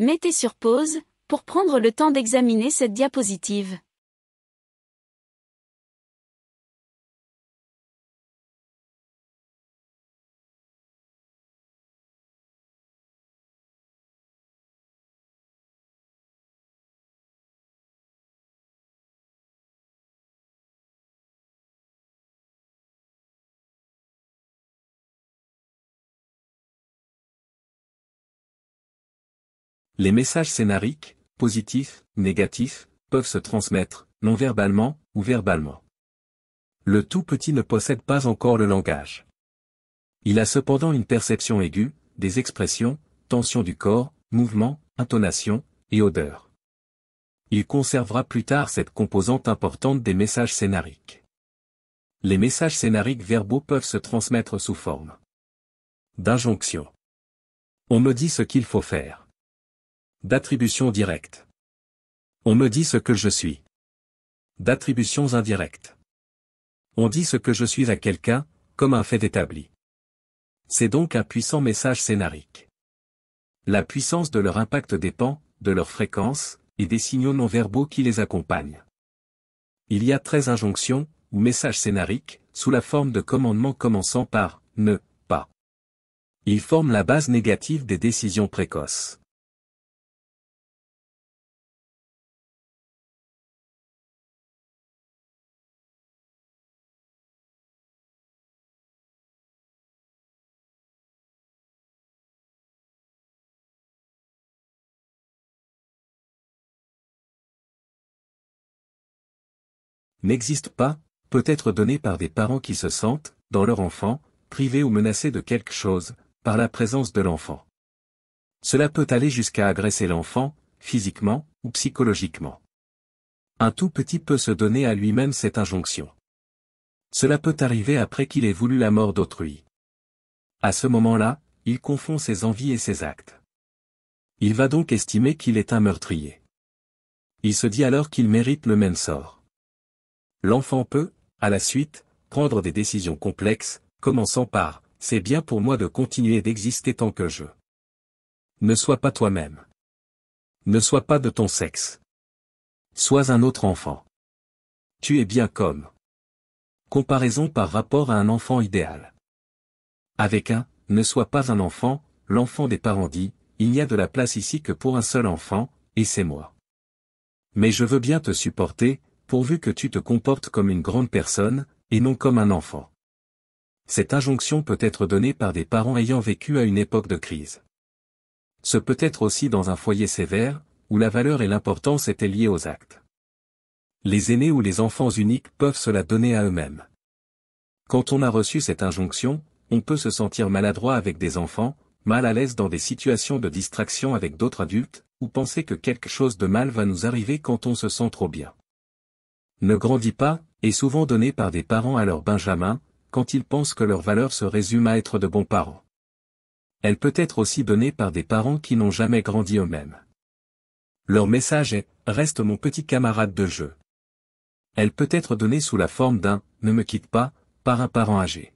Mettez sur pause, pour prendre le temps d'examiner cette diapositive. Les messages scénariques, positifs, négatifs, peuvent se transmettre, non-verbalement, ou verbalement. Le tout petit ne possède pas encore le langage. Il a cependant une perception aiguë, des expressions, tension du corps, mouvement, intonation, et odeur. Il conservera plus tard cette composante importante des messages scénariques. Les messages scénariques verbaux peuvent se transmettre sous forme d'injonction. On me dit ce qu'il faut faire. D'attribution directe. On me dit ce que je suis. D'attributions indirectes. On dit ce que je suis à quelqu'un, comme un fait établi. C'est donc un puissant message scénarique. La puissance de leur impact dépend, de leur fréquence, et des signaux non-verbaux qui les accompagnent. Il y a 13 injonctions, ou messages scénariques, sous la forme de commandements commençant par « ne, pas ». Ils forment la base négative des décisions précoces. N'existe pas, peut être donné par des parents qui se sentent, dans leur enfant, privés ou menacés de quelque chose, par la présence de l'enfant. Cela peut aller jusqu'à agresser l'enfant, physiquement, ou psychologiquement. Un tout petit peut se donner à lui-même cette injonction. Cela peut arriver après qu'il ait voulu la mort d'autrui. À ce moment-là, il confond ses envies et ses actes. Il va donc estimer qu'il est un meurtrier. Il se dit alors qu'il mérite le même sort. L'enfant peut, à la suite, prendre des décisions complexes, commençant par « c'est bien pour moi de continuer d'exister tant que je ». Ne sois pas toi-même. Ne sois pas de ton sexe. Sois un autre enfant. Tu es bien comme. Comparaison par rapport à un enfant idéal. Avec un « ne sois pas un enfant », l'enfant des parents dit « il n'y a de la place ici que pour un seul enfant, et c'est moi. Mais je veux bien te supporter, pourvu que tu te comportes comme une grande personne, et non comme un enfant. » Cette injonction peut être donnée par des parents ayant vécu à une époque de crise. Ce peut être aussi dans un foyer sévère, où la valeur et l'importance étaient liées aux actes. Les aînés ou les enfants uniques peuvent se la donner à eux-mêmes. Quand on a reçu cette injonction, on peut se sentir maladroit avec des enfants, mal à l'aise dans des situations de distraction avec d'autres adultes, ou penser que quelque chose de mal va nous arriver quand on se sent trop bien. Ne grandis pas, est souvent donné par des parents à leurs benjamins, quand ils pensent que leur valeur se résume à être de bons parents. Elle peut être aussi donnée par des parents qui n'ont jamais grandi eux-mêmes. Leur message est « reste mon petit camarade de jeu ». Elle peut être donnée sous la forme d'un « ne me quitte pas » par un parent âgé.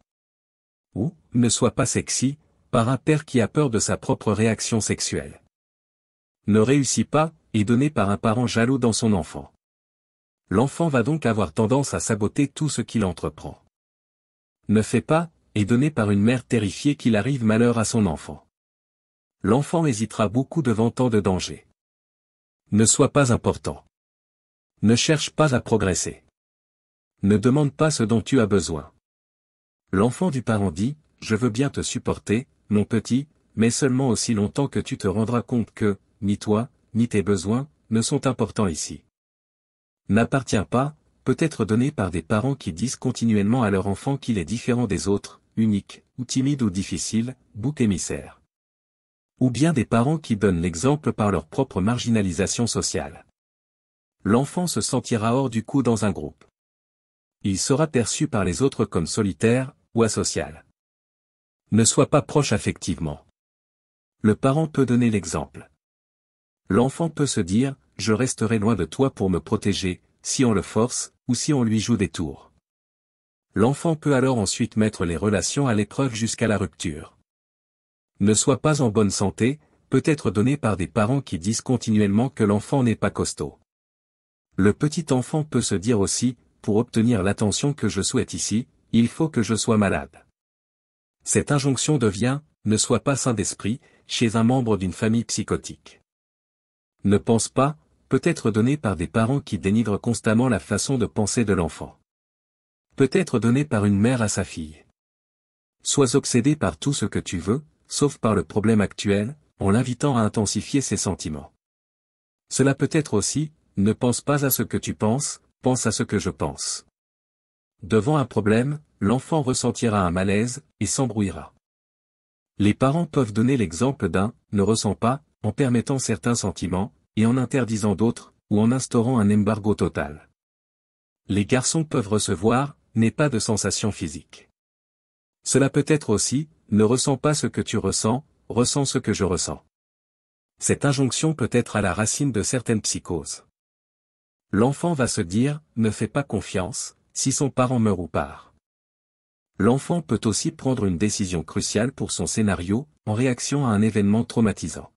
Ou « ne sois pas sexy » par un père qui a peur de sa propre réaction sexuelle. Ne réussis pas est donnée par un parent jaloux dans son enfant. L'enfant va donc avoir tendance à saboter tout ce qu'il entreprend. Ne fais pas est donné par une mère terrifiée qu'il arrive malheur à son enfant. L'enfant hésitera beaucoup devant tant de dangers. Ne sois pas important. Ne cherche pas à progresser. Ne demande pas ce dont tu as besoin. L'enfant du parent dit « je veux bien te supporter, mon petit, mais seulement aussi longtemps que tu te rendras compte que, ni toi, ni tes besoins, ne sont importants ici. » N'appartient pas, peut être donné par des parents qui disent continuellement à leur enfant qu'il est différent des autres, unique, ou timide ou difficile, bouc émissaire. Ou bien des parents qui donnent l'exemple par leur propre marginalisation sociale. L'enfant se sentira hors du coup dans un groupe. Il sera perçu par les autres comme solitaire, ou asocial. Ne sois pas proche affectivement. Le parent peut donner l'exemple. L'enfant peut se dire « je resterai loin de toi pour me protéger », si on le force, ou si on lui joue des tours. L'enfant peut alors ensuite mettre les relations à l'épreuve jusqu'à la rupture. Ne sois pas en bonne santé, peut être donné par des parents qui disent continuellement que l'enfant n'est pas costaud. Le petit enfant peut se dire aussi, pour obtenir l'attention que je souhaite ici, il faut que je sois malade. Cette injonction devient, ne sois pas sain d'esprit, chez un membre d'une famille psychotique. Ne pense pas, peut être donné par des parents qui dénigrent constamment la façon de penser de l'enfant. Peut être donné par une mère à sa fille. Sois obsédé par tout ce que tu veux, sauf par le problème actuel, en l'invitant à intensifier ses sentiments. Cela peut être aussi, ne pense pas à ce que tu penses, pense à ce que je pense. Devant un problème, l'enfant ressentira un malaise, et s'embrouillera. Les parents peuvent donner l'exemple d'un « ne ressent pas » en permettant certains sentiments, et en interdisant d'autres, ou en instaurant un embargo total. Les garçons peuvent recevoir « n'aie pas de sensation physique ». Cela peut être aussi « ne ressens pas ce que tu ressens, ressens ce que je ressens ». Cette injonction peut être à la racine de certaines psychoses. L'enfant va se dire « ne fais pas confiance » si son parent meurt ou part. L'enfant peut aussi prendre une décision cruciale pour son scénario, en réaction à un événement traumatisant.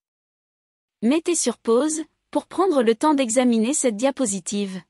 Mettez sur pause, pour prendre le temps d'examiner cette diapositive.